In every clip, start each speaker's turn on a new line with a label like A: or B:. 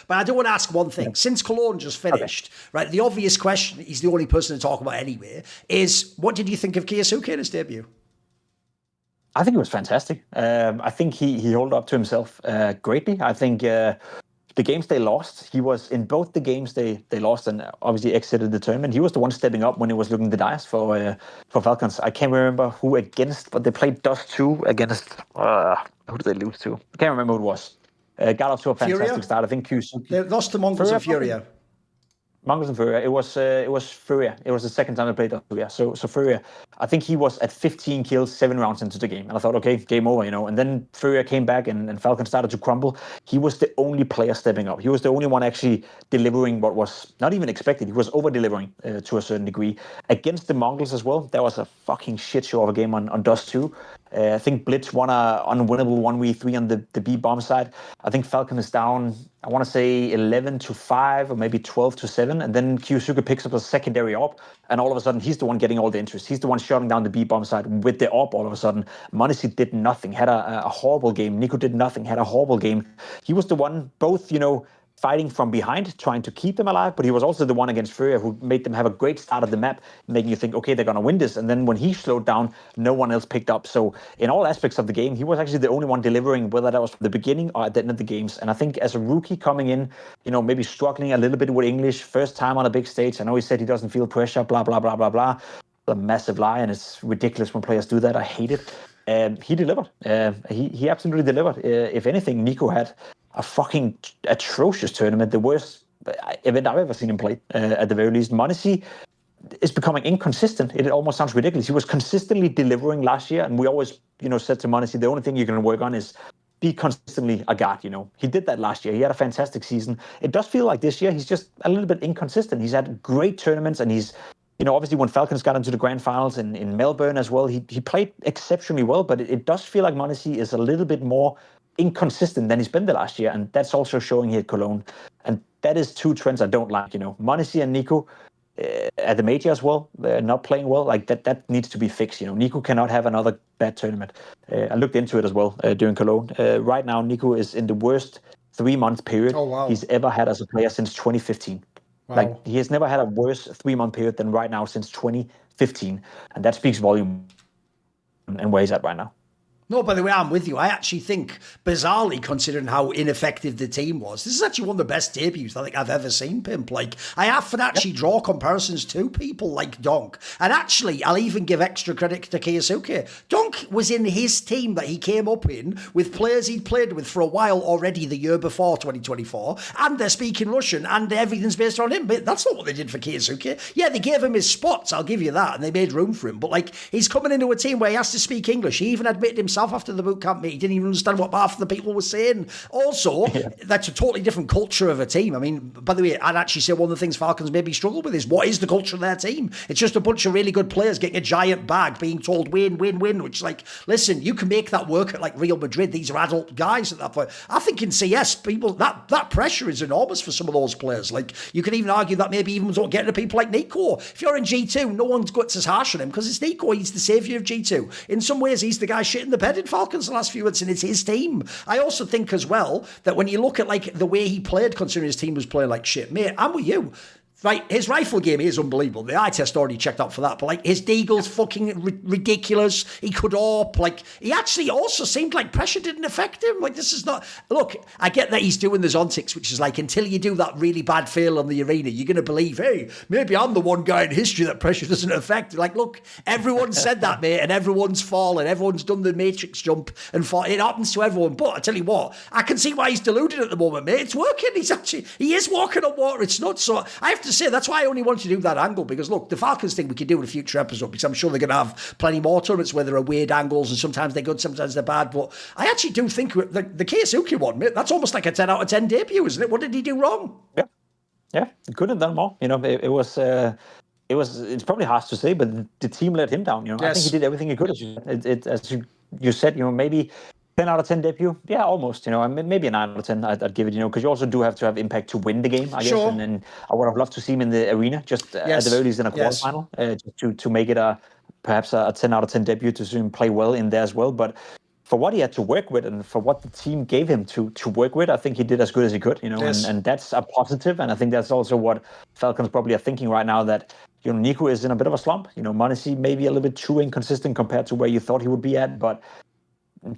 A: But I do want to ask one thing. Since Cologne just finished, right, the obvious question, he's the only person to talk about anyway, is what did you think of Kyousuke in his debut?
B: I think it was fantastic. I think he held up to himself greatly. I think the games they lost, he was in both the games they lost and obviously exited the tournament. He was the one stepping up when it was looking the dice for Falcons. I can't remember who against, but they played Dust 2 against, who did they lose to? I can't remember who it was. Got off to a fantastic start. I think kyousuke.
A: They lost to Mongols and Furia.
B: Mongols and Furia. It was Furia. It was the second time they played Furia. So Furia, I think he was at 15 kills 7 rounds into the game. And I thought, okay, game over, And then Furia came back and Falcon started to crumble. He was the only player stepping up. He was the only one actually delivering what was not even expected. He was over-delivering to a certain degree. Against the Mongols as well, that was a fucking shit show of a game on Dust 2. I think Blitz won a unwinnable 1v3 on the B bomb side. I think Falcon is down, I want to say 11-5 or maybe 12-7. And then kyousuke picks up a secondary AWP. And all of a sudden, he's the one getting all the interest. He's the one shutting down the B bomb side with the AWP all of a sudden. m0NESY did nothing, had a horrible game. Nico did nothing, had a horrible game. He was the one, both, fighting from behind, trying to keep them alive, but he was also the one against Furia who made them have a great start of the map, making you think, okay, they're going to win this. And then when he slowed down, no one else picked up. So in all aspects of the game, he was actually the only one delivering, whether that was from the beginning or at the end of the games. And I think as a rookie coming in, maybe struggling a little bit with English, first time on a big stage. I know he said he doesn't feel pressure, blah, blah, blah, blah, blah. A massive lie, and it's ridiculous when players do that. I hate it. He delivered. He absolutely delivered. If anything, Nico had a fucking atrocious tournament, the worst event I've ever seen him play, at the very least. m0NESY is becoming inconsistent. It almost sounds ridiculous. He was consistently delivering last year, and we always, said to m0NESY, the only thing you're going to work on is be consistently a guard, He did that last year. He had a fantastic season. It does feel like this year he's just a little bit inconsistent. He's had great tournaments, and he's, obviously when Falcons got into the grand finals in Melbourne as well, he played exceptionally well, but it does feel like m0NESY is a little bit more inconsistent than he's been the last year, and that's also showing here at Cologne. And that is two trends I don't like. m0NESY and Nico at the major as well, they're not playing well. Like that needs to be fixed. Nico cannot have another bad tournament. I looked into it as well during Cologne. Right now, Nico is in the worst 3-month period he's ever had as a player since 2015. Wow. Like he has never had a worse 3-month period than right now since 2015, and that speaks volume and where he's at right now.
A: No, by the way, I'm with you. I actually think, bizarrely, considering how ineffective the team was, this is actually one of the best debuts I think I've ever seen, Pimp. Like, I often actually draw comparisons to people like Donk. And actually, I'll even give extra credit to kyousuke. Donk was in his team that he came up in with players he'd played with for a while already the year before 2024, and they're speaking Russian, and everything's based on him. But that's not what they did for kyousuke. Yeah, they gave him his spots, I'll give you that, and they made room for him. But, like, he's coming into a team where he has to speak English. He even admitted himself after the boot camp meet, he didn't even understand what half of the people were saying. Also, that's a totally different culture of a team. I mean, by the way, I'd actually say one of the things Falcons maybe struggle with is what is the culture of their team? It's just a bunch of really good players getting a giant bag, being told win, win, win, which is like, listen, you can make that work at like Real Madrid. These are adult guys at that point. I think in CS, people, that pressure is enormous for some of those players. Like, you can even argue that maybe even don't get to people like Nico. If you're in G2, no one's got as harsh on him because it's Nico. He's the saviour of G2. In some ways, he's the guy shitting the bed in Falcons the last few months, and it's his team. I also think as well that when you look at like the way he played, considering his team was playing like shit, mate, I'm with you. Right, his rifle game is unbelievable. The eye test already checked out for that. But like his deagle's fucking ridiculous. He could AWP. Like he actually also seemed like pressure didn't affect him. Like this is not. Look, I get that he's doing the Zontics, which is like until you do that really bad fail on the arena, you're gonna believe, hey, maybe I'm the one guy in history that pressure doesn't affect. Like, look, everyone said that, mate, and everyone's fallen. Everyone's done the matrix jump and fall. It happens to everyone. But I tell you what, I can see why he's deluded at the moment, mate. It's working. He is walking on water. It's not so. I have to say that's why I only wanted to do that angle, because look, the Falcons thing we could do in a future episode, because I'm sure they're going to have plenty more tournaments where there are weird angles and sometimes they're good, sometimes they're bad. But I actually do think the kyousuke one, mate, that's almost like a 10 out of 10 debut, isn't it? What did he do wrong?
B: Yeah, he could have done more. It's probably harsh to say, but the team let him down. Yes. I think he did everything he could. As you said, maybe 10 out of 10 debut? Yeah, almost. Maybe a 9 out of 10 I'd give it, because you also do have to have impact to win the game, I guess. And I would have loved to see him in the arena, just at the very least in a quarterfinal, just to make it perhaps a 10 out of 10 debut, to see him play well in there as well. But for what he had to work with and for what the team gave him to work with, I think he did as good as he could,
A: Yes.
B: and that's a positive. And I think that's also what Falcons probably are thinking right now, that, Nico is in a bit of a slump. Monacy maybe a little bit too inconsistent compared to where you thought he would be at, but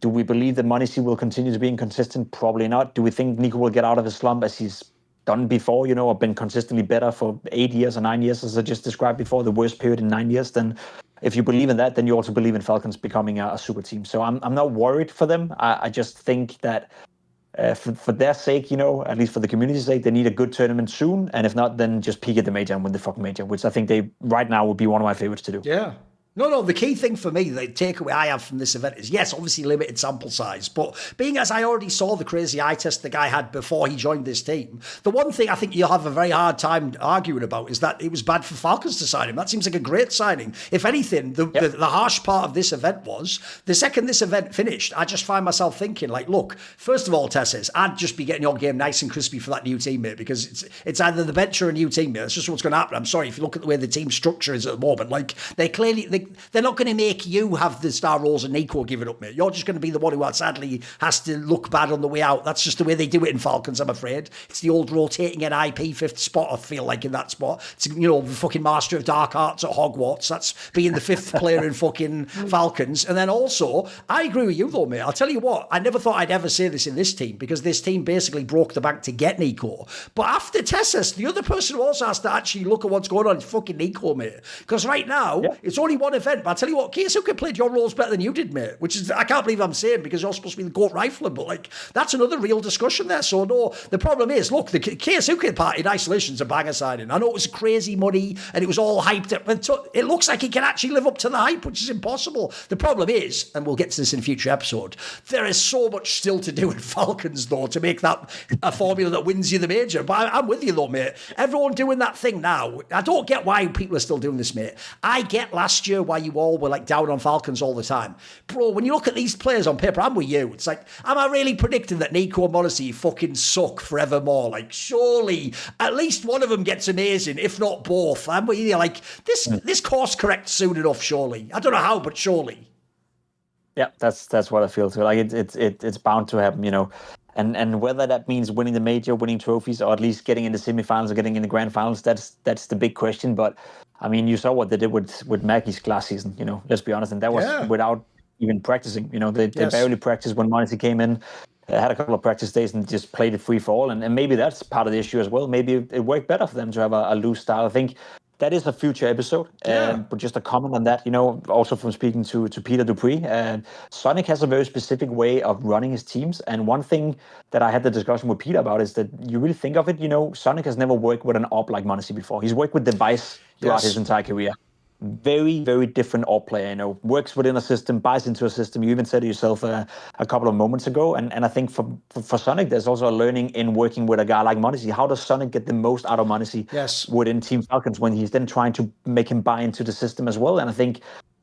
B: do we believe that Monacy will continue to be inconsistent? Probably not. Do we think Nico will get out of his slump as he's done before, or been consistently better for 8 years or 9 years, as I just described before, the worst period in 9 years? Then if you believe in that, then you also believe in Falcons becoming a super team. So I'm not worried for them. I just think that for their sake, at least for the community's sake, they need a good tournament soon. And if not, then just peak at the major and win the fucking major, which I think they right now would be one of my favorites to do.
A: Yeah. No, the key thing for me, the takeaway I have from this event is, yes, obviously limited sample size, but being as I already saw the crazy eye test the guy had before he joined this team, the one thing I think you'll have a very hard time arguing about is that it was bad for Falcons to sign him. That seems like a great signing. If anything, the harsh part of this event was, the second this event finished, I just find myself thinking, like, look, first of all, Tesses, I'd just be getting your game nice and crispy for that new teammate, because it's either the bench or a new teammate. That's just what's going to happen. I'm sorry, if you look at the way the team structure is at the moment, like, they're not going to make you have the star roles and Nico give it up, mate. You're just going to be the one who sadly has to look bad on the way out. That's just the way they do it in Falcons, I'm afraid. It's the old rotating NIP fifth spot, I feel like, in that spot. It's, the fucking Master of Dark Arts at Hogwarts. That's being the fifth player in fucking Falcons. And then also, I agree with you though, mate. I'll tell you what, I never thought I'd ever say this in this team, because this team basically broke the bank to get Nico. But after Tessus, the other person who also has to actually look at what's going on is fucking Nico, mate. Because right now, it's only one event, but I'll tell you what, kyousuke played your roles better than you did, mate, which is, I can't believe I'm saying, because you're supposed to be the GOAT rifler, but like, that's another real discussion there. So no, the problem is, look, the kyousuke part in isolation is a banger signing. I know it was crazy money and it was all hyped up, but it looks like he can actually live up to the hype, which is impossible. The problem is, and we'll get to this in a future episode, there is so much still to do in Falcons though to make that a formula that wins you the major. But I'm with you though, mate. Everyone doing that thing now, I don't get why people are still doing this, mate. I get last year why you all were like down on Falcons all the time. Bro, when you look at these players on paper, I'm with you. It's like, am I really predicting that Nico and Monacy fucking suck forevermore? Like, surely at least one of them gets amazing, if not both. I'm with you. Like, this course corrects soon enough, surely. I don't know how, but surely.
B: Yeah, that's what I feel too. Like, it's bound to happen, And whether that means winning the major, winning trophies, or at least getting in the semifinals or getting in the grand finals, that's the big question. But I mean, you saw what they did with Maggie's last season, let's be honest. And that was without even practicing. They barely practiced when Monacy came in, had a couple of practice days and just played it free for all. And maybe that's part of the issue as well. Maybe it worked better for them to have a loose style. I think that is a future episode, but just a comment on that, also from speaking to Peter Dupree. Sonic has a very specific way of running his teams. And one thing that I had the discussion with Peter about is that you really think of it, Sonic has never worked with an op like Monacy before. He's worked with Device throughout his entire career. Very, very different op player, works within a system, buys into a system. You even said it yourself a couple of moments ago. And I think for Sonic, there's also a learning in working with a guy like Monacy. How does Sonic get the most out of Monacy within Team Falcons when he's then trying to make him buy into the system as well? And I think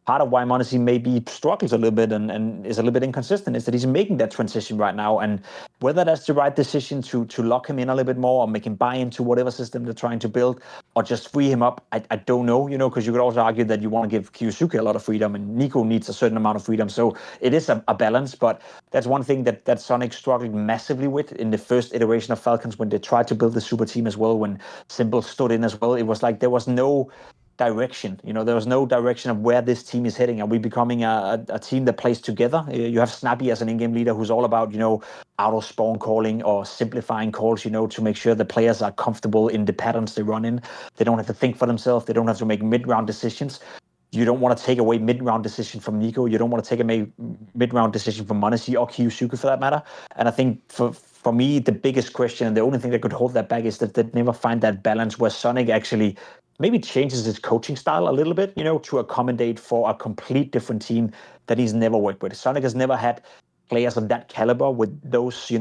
B: part of why Monacy maybe struggles a little bit and is a little bit inconsistent is that he's making that transition right now. And whether that's the right decision to lock him in a little bit more or make him buy into whatever system they're trying to build or just free him up, I don't know, because you could also argue that you want to give kyousuke a lot of freedom and Nico needs a certain amount of freedom. So it is a balance, but that's one thing that Sonic struggled massively with in the first iteration of Falcons when they tried to build the super team as well, when Simple stood in as well. It was like there was no direction. There was no direction of where this team is heading. Are we becoming a team that plays together? You have Snappy as an in-game leader who's all about, auto-spawn calling or simplifying calls, to make sure the players are comfortable in the patterns they run in. They don't have to think for themselves. They don't have to make mid-round decisions. You don't want to take away mid-round decision from Nico. You don't want to take a mid-round decision from Monacy or kyousuke for that matter. And I think for me, the biggest question and the only thing that could hold that back is that they never find that balance where Sonic actually maybe changes his coaching style a little bit, to accommodate for a complete different team that he's never worked with. Sonic has never had players of that caliber with those,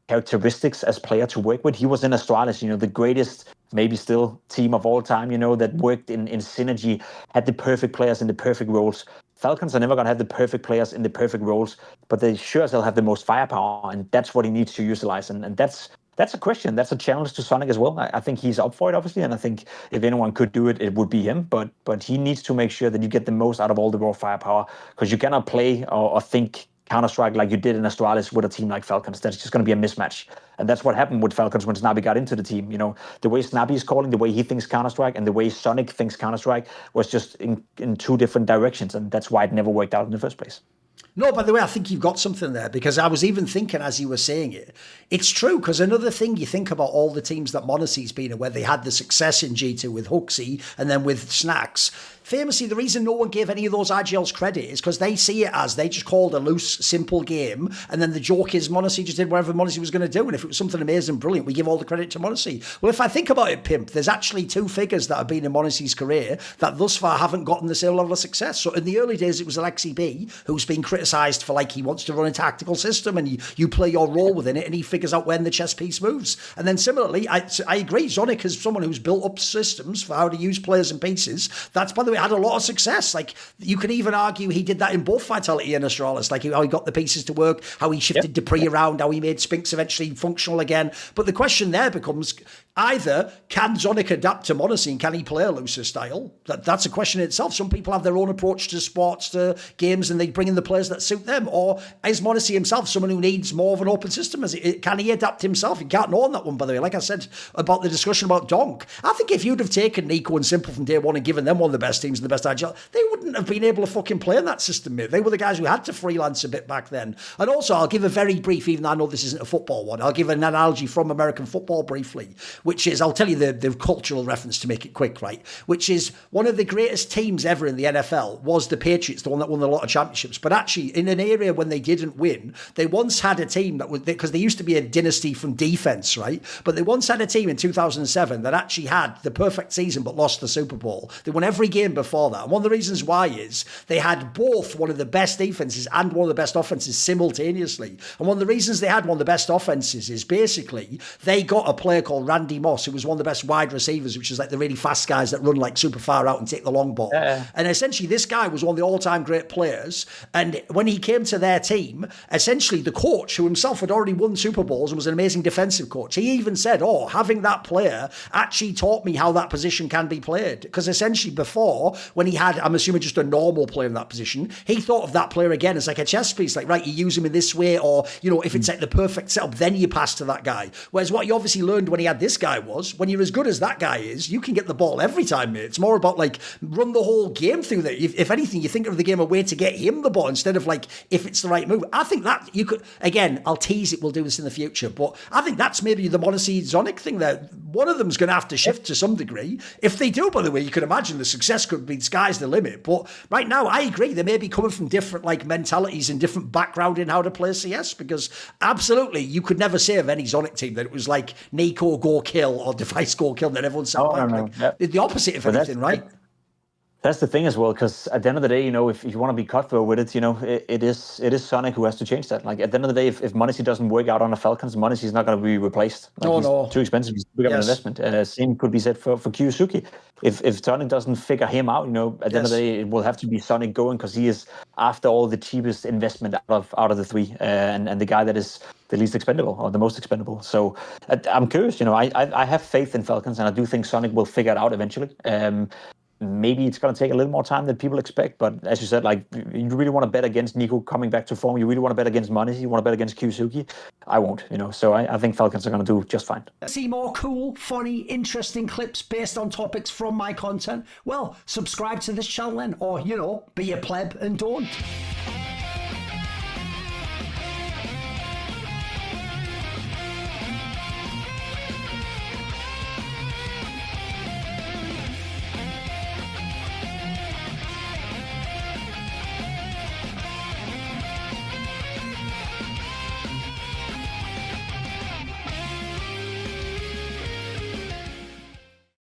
B: characteristics as player to work with. He was in Astralis, the greatest, maybe still team of all time, that worked in synergy, had the perfect players in the perfect roles. Falcons are never going to have the perfect players in the perfect roles, but they sure as hell have the most firepower, and that's what he needs to utilize. And that's a question. That's a challenge to Sonic as well. I think he's up for it, obviously, and I think if anyone could do it, it would be him. But he needs to make sure that you get the most out of all the raw firepower, because you cannot play or think Counter-Strike like you did in Astralis with a team like Falcons. That's just going to be a mismatch. And that's what happened with Falcons when Snappy got into the team. You know, the way Snappy is calling, the way he thinks Counter-Strike, and the way Sonic thinks Counter-Strike was just in two different directions. And that's why it never worked out in the first place.
A: No, by the way, I think you've got something there, because I was even thinking as you were saying it, it's true, because another thing you think about all the teams that Monacy's been in, where they had the success in G2 with Huxley and then with Snacks, famously, the reason no one gave any of those IGLs credit is because they see it as they just called a loose, simple game, and then the joke is Monacy just did whatever Monacy was going to do, and if it was something amazing, brilliant, we give all the credit to Monacy. Well, if I think about it, Pimp, there's actually two figures that have been in Monacy's career that thus far haven't gotten the same level of success. So in the early days, it was Alexi B, who's been criticised for like he wants to run a tactical system and you play your role within it, and he figures out when the chess piece moves. And then similarly, I agree, Zonic is someone who's built up systems for how to use players and pieces. That's, by the way, had a lot of success. Like, you could even argue he did that in both Vitality and Astralis, like how he got the pieces to work, how he shifted Dupree around, how he made Spinks eventually functional again. But the question there becomes, either can Zonic adapt to Monacy and can he play a looser style? That's a question in itself. Some people have their own approach to sports, to games, and they bring in the players that suit them. Or is Monacy himself someone who needs more of an open system? Can he adapt himself? You can't know on that one, by the way. Like I said about the discussion about Donk, I think if you'd have taken Nico and Simple from day one and given them one of the best teams and the best agile, they wouldn't have been able to fucking play in that system, mate. They were the guys who had to freelance a bit back then. And also, I'll give a very brief, even though I know this isn't a football one, I'll give an analogy from American football briefly, which is, I'll tell you the cultural reference to make it quick, right? Which is one of the greatest teams ever in the NFL was the Patriots, the one that won a lot of championships. But actually, in an area when they didn't win, they once had a team that was, because they used to be a dynasty from defense, right? But they once had a team in 2007 that actually had the perfect season but lost the Super Bowl. They won every game before that. And one of the reasons why is they had both one of the best defenses and one of the best offenses simultaneously. And one of the reasons they had one of the best offenses is basically they got a player called Randy Moss, who was one of the best wide receivers, which is like the really fast guys that run like super far out and take the long ball. And essentially this guy was one of the all-time great players. And when he came to their team, essentially the coach, who himself had already won Super Bowls and was an amazing defensive coach, he even said, oh, having that player actually taught me how that position can be played. Because essentially before, when he had, I'm assuming, just a normal player in that position, he thought of that player again as like a chess piece, like, right, you use him in this way, or, you know, if it's like the perfect setup, then you pass to that guy. Whereas what you obviously learned when he had this guy was, when you're as good as that guy is, you can get the ball every time, mate. It's more about like run the whole game through there. If anything, you think of the game a way to get him the ball instead of like if it's the right move. I think that you could, again, I'll tease it, we'll do this in the future, but I think that's maybe the Monacy Zonic thing there. One of them's going to have to shift to some degree. If they do, by the way, you can imagine the success could be sky's the limit. But right now, I agree, they may be coming from different like mentalities and different background in how to play CS, because absolutely, you could never say of any Zonic team that it was like Nico go kill or Device go kill, that everyone sat back.
B: No.
A: The opposite of anything, right?
B: That's the thing as well, because at the end of the day, you know, if you want to be cutthroat with it, you know, it is Sonic who has to change that. Like, at the end of the day, if Monacy doesn't work out on the Falcons, Monacy is not going to be replaced. Like, he's too expensive. He's too big of an investment. Same could be said for kyousuke. If Sonic doesn't figure him out, you know, at the end of the day, it will have to be Sonic going, because he is, after all, the cheapest investment out of the three, and the guy that is the least expendable or the most expendable. So I'm curious, you know, I have faith in Falcons, and I do think Sonic will figure it out eventually. Maybe it's going to take a little more time than people expect, but as you said, like, you really want to bet against Nico coming back to form. You really want to bet against Monacy. You want to bet against kyousuke. I won't, you know. So I think Falcons are going to do just fine.
C: See more cool, funny, interesting clips based on topics from my content? Well, subscribe to this channel then, or, you know, be a pleb and don't.